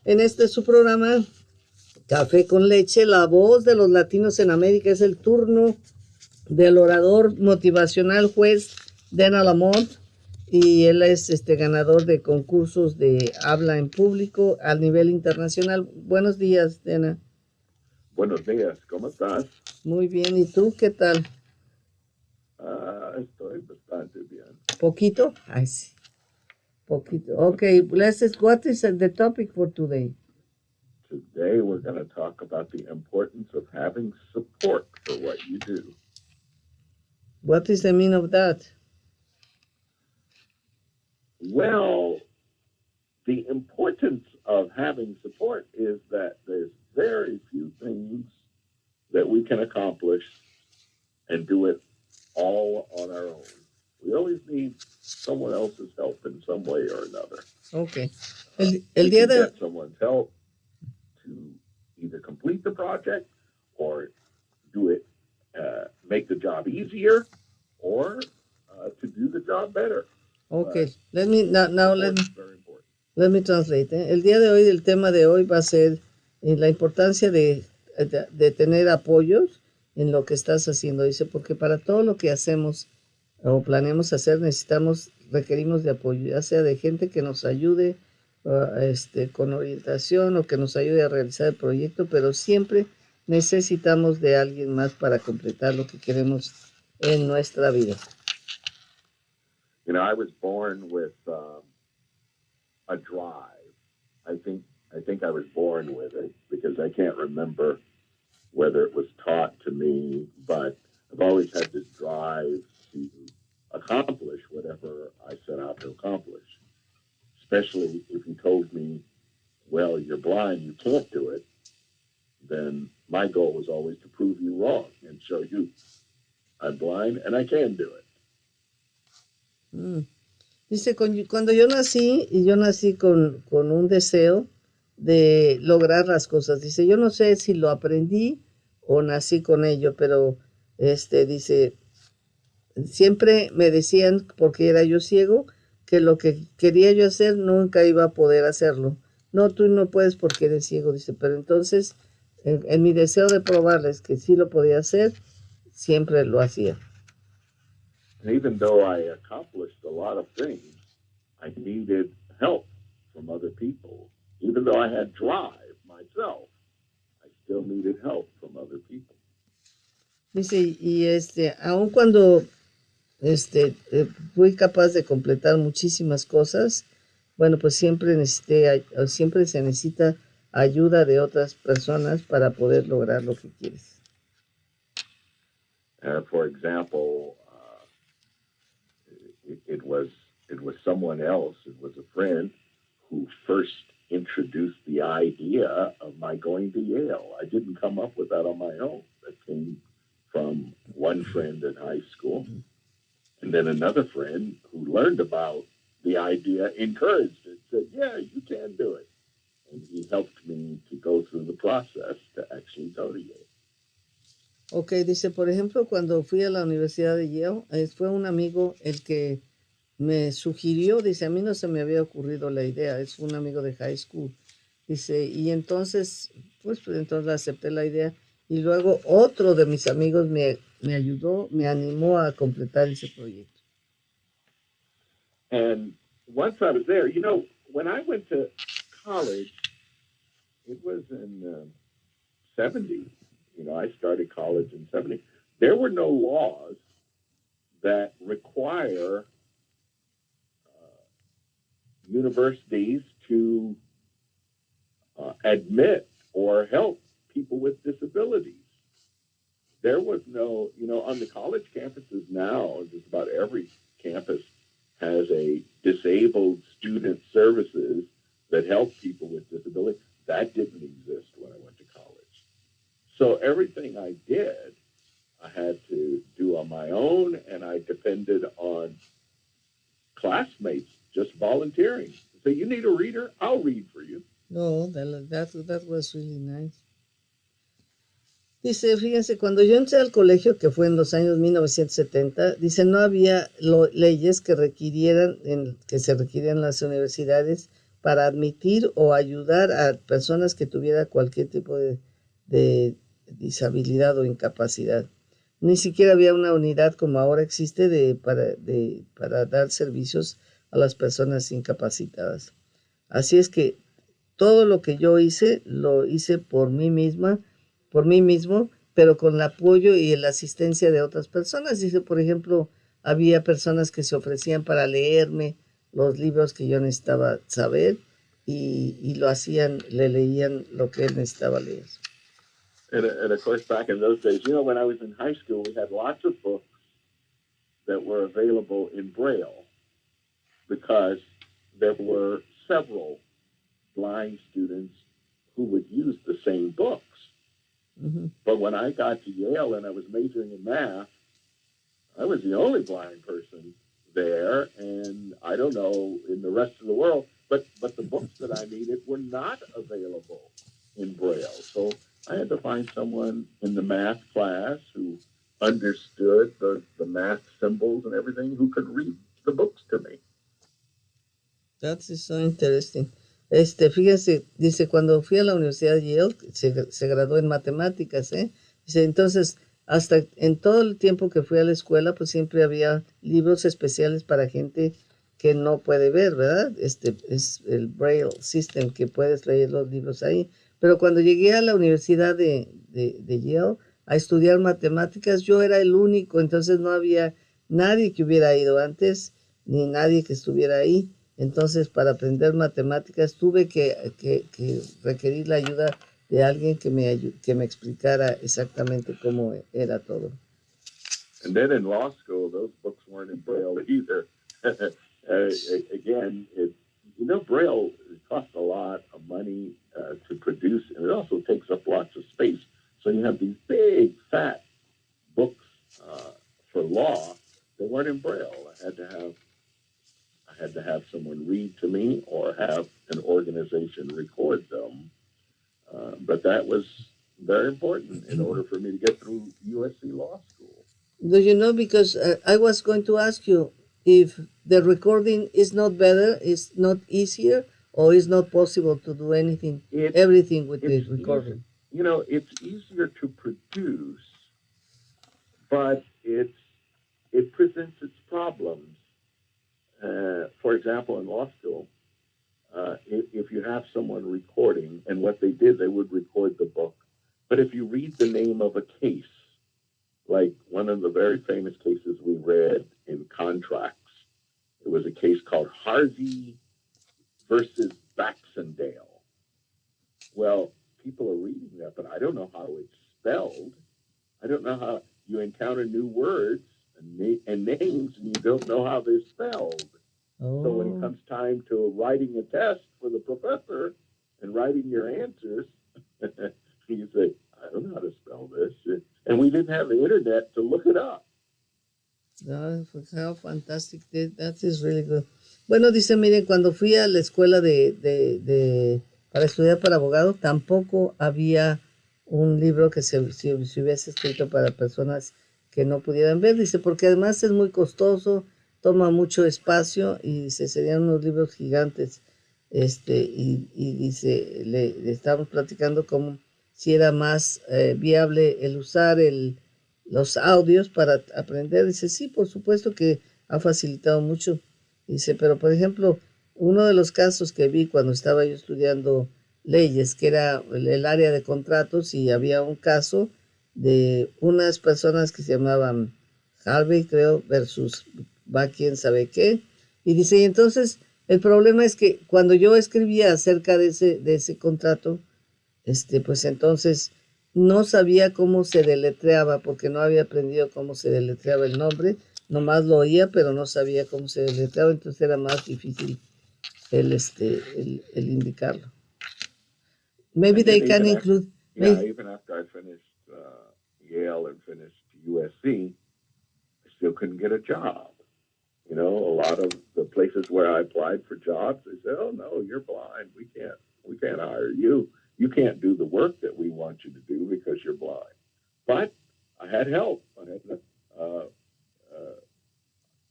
En este su programa, Café con Leche, la voz de los latinos en América. Es el turno del orador motivacional juez LaMon, y él es ganador de concursos de habla en público a nivel internacional. Buenos días, Dana. Buenos días, ¿cómo estás? Muy bien, ¿y tú qué tal? Estoy bastante bien. ¿Poquito? Ay, sí. Poquito. Okay, what is the topic for today? Today we're going to talk about the importance of having support for what you do. What is the meaning of that? Well, the importance of having support is that there's very few things that we can accomplish and do it all on our own. We always need someone else's help in some way or another. Okay. El día de get someone's help to either complete the project or do it, make the job easier, or to do the job better. Okay. Let me translate. El día de hoy, el tema de hoy va a ser la importancia de tener apoyos en lo que estás haciendo. Dice, porque para todo lo que hacemos o planeamos hacer, requerimos de apoyo, ya sea de gente que nos ayude con orientación o que nos ayude a realizar el proyecto, pero siempre necesitamos de alguien más para completar lo que queremos en nuestra vida. You know, I was born with a drive. I think I was born with it because I can't remember whether it was taught to me, but I've always had this drive to accomplish whatever I set out to accomplish. Especially if you told me, well, you're blind, you can't do it, then my goal was always to prove you wrong and show you I'm blind and I can do it. Dice, cuando yo nací con un deseo de lograr las cosas. Dice, yo no sé si lo aprendí o nací con ello, pero dice, siempre me decían, porque era yo ciego, que lo que quería yo hacer nunca iba a poder hacerlo. No, tú no puedes porque eres ciego, dice, pero entonces en mi deseo de probarles que sí lo podía hacer, siempre lo hacía. And even though I accomplished a lot of things, I needed help from other people. Even though I had drive myself, I still needed help from other people. Dice, y aun cuando fui capaz de completar muchísimas cosas, bueno, pues siempre se necesita ayuda de otras personas para poder lograr lo que quieres. For example, it was someone else. It was a friend who first introduced the idea of my going to Yale. I didn't come up with that on my own. That came from one friend in high school. And then another friend who learned about the idea encouraged it, said, yeah, you can do it. And he helped me to go through the process to actually go to Yale. Okay, dice, por ejemplo, cuando fui a la Universidad de Yale, fue un amigo el que me sugirió, dice, a mí no se me había ocurrido la idea, es un amigo de high school. Dice, y entonces, pues entonces acepté la idea, y luego otro de mis amigos me ayudó, me animó a completar ese proyecto. And once I was there, you know, when I went to college, it was in 70. You know, I started college in 70. There were no laws that require universities to admit or help people with disabilities. There was no, you know, on the college campuses now, just about every campus has a disabled student services that help people with disabilities. That didn't exist when I went to college. So everything I did, I had to do on my own, and I depended on classmates just volunteering. So you need a reader, I'll read for you. No, that was really nice. Dice, fíjense, cuando yo entré al colegio, que fue en los años 1970, dice, no había leyes que se requirieran en las universidades para admitir o ayudar a personas que tuvieran cualquier tipo de disabilidad o incapacidad. Ni siquiera había una unidad como ahora existe para dar servicios a las personas incapacitadas. Así es que todo lo que yo hice, lo hice por mí misma, por mí mismo, pero con el apoyo y la asistencia de otras personas. Dice, por ejemplo, había personas que se ofrecían para leerme los libros que yo necesitaba saber y lo hacían, le leían lo que él necesitaba leer. And of course, back in those days, when I was in high school, we had lots of books that were available in Braille because there were several blind students who would use the same books. Mm-hmm. But when I got to Yale and I was majoring in math, I was the only blind person there, and I don't know in the rest of the world, but the books that I needed were not available in Braille. So I had to find someone in the math class who understood the math symbols and everything, who could read the books to me. That's so interesting. Fíjense, dice, cuando fui a la Universidad de Yale, se graduó en matemáticas, ¿eh? Dice, entonces, hasta en todo el tiempo que fui a la escuela, pues siempre había libros especiales para gente que no puede ver, ¿verdad? Es el Braille System, que puedes leer los libros ahí. Pero cuando llegué a la Universidad de Yale a estudiar matemáticas, yo era el único, entonces no había nadie que hubiera ido antes, ni nadie que estuviera ahí. Entonces, para aprender matemáticas, tuve que requerir la ayuda de alguien que me explicara exactamente cómo era todo. And then in law school, those books weren't in Braille either. Again, Braille costs a lot of money to produce, and it also takes up lots of space. So you have these big, fat books for law that weren't in Braille. I had to have someone read to me or have an organization record them. But that was very important in order for me to get through USC Law School. Do you know, because I was going to ask you if the recording is not better, is not easier, or is not possible to do everything with the recording? It's easier to produce, but it presents its problems. For example, in law school, if you have someone recording, and what they did, they would record the book. But if you read the name of a case, like one of the very famous cases we read in contracts, it was a case called Harvey versus Baxendale. Well, people are reading that, but I don't know how it's spelled. I don't know how you encounter new words and names, and you don't know how they're spelled. Oh. So when it comes time to writing a test for the professor and writing your answers, you say, I don't know how to spell this. And we didn't have the internet to look it up. Oh, how fantastic. That is really good. Bueno, dice, miren, cuando fui a la escuela para estudiar para abogado, tampoco había un libro que se hubiese escrito para personas que no pudieran ver. Dice, porque además es muy costoso, toma mucho espacio y dice, serían unos libros gigantes. Y dice, le estábamos platicando como si era más viable el usar los audios para aprender. Dice, sí, por supuesto que ha facilitado mucho. Dice, pero por ejemplo, uno de los casos que vi cuando estaba yo estudiando leyes, que era el área de contratos, y había un caso de unas personas que se llamaban Harvey, creo, versus va quién sabe qué. Y dice, y entonces el problema es que cuando yo escribía acerca de ese contrato, pues entonces no sabía cómo se deletreaba, porque no había aprendido cómo se deletreaba el nombre, nomás lo oía, pero no sabía cómo se deletreaba, entonces era más difícil el indicarlo. Maybe they can include... Even after I finished Yale and finished USC, I still couldn't get a job. A lot of the places where I applied for jobs, they said, oh, no, you're blind. We can't hire you. You can't do the work that we want you to do because you're blind. But I had help.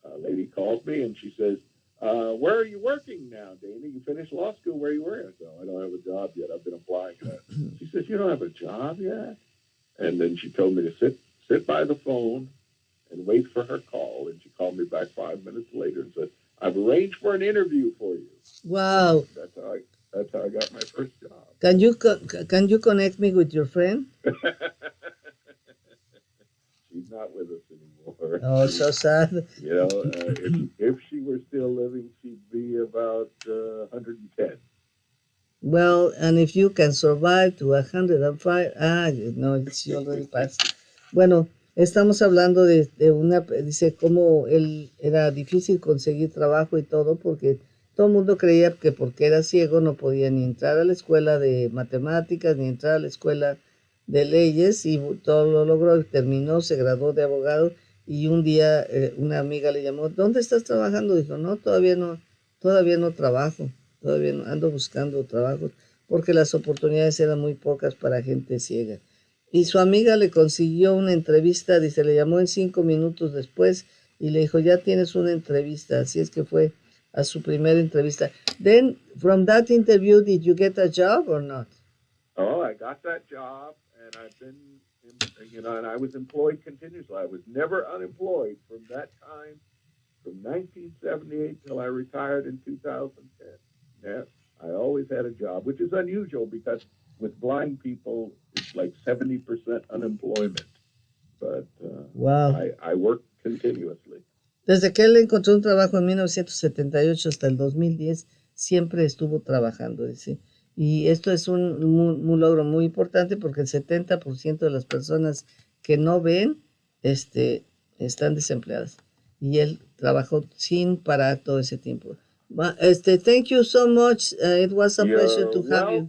A lady called me and she says, where are you working now, Dana? You finished law school. Where are you working? I said, oh, I don't have a job yet. I've been applying. She says, you don't have a job yet? And then she told me to sit by the phone and wait for her call. And she called me back 5 minutes later and said, I've arranged for an interview for you. Wow. That's how I got my first job. Can you connect me with your friend? She's not with us anymore. Oh, so sad. You know, if she were still living, she'd be about 110. Well, and if you can survive to 105, no, she already passed. Bueno, estamos hablando dice cómo él era difícil conseguir trabajo y todo porque todo el mundo creía que porque era ciego no podía ni entrar a la escuela de matemáticas ni entrar a la escuela de leyes y todo lo logró y terminó, se graduó de abogado y un día una amiga le llamó, ¿dónde estás trabajando? Dijo, no, todavía no trabajo. Todavía no, ando buscando trabajo porque las oportunidades eran muy pocas para gente ciega. Y su amiga le consiguió una entrevista, dice, le llamó en 5 minutos después y le dijo, ya tienes una entrevista. Así es que fue a su primera entrevista. Then, from that interview, did you get a job or not? Oh, I got that job, and I've been, and I was employed continuously. I was never unemployed from that time, from 1978 till I retired in 2010. Yeah, I always had a job, which is unusual because with blind people, it's like 70% unemployment. But wow. I work continuously. Desde que él encontró un trabajo en 1978 hasta el 2010, siempre estuvo trabajando, dice. Y esto es un logro muy importante porque el 70% de las personas que no ven están desempleadas. Y él trabajó sin parar todo ese tiempo. Thank you so much. It was a pleasure to have you.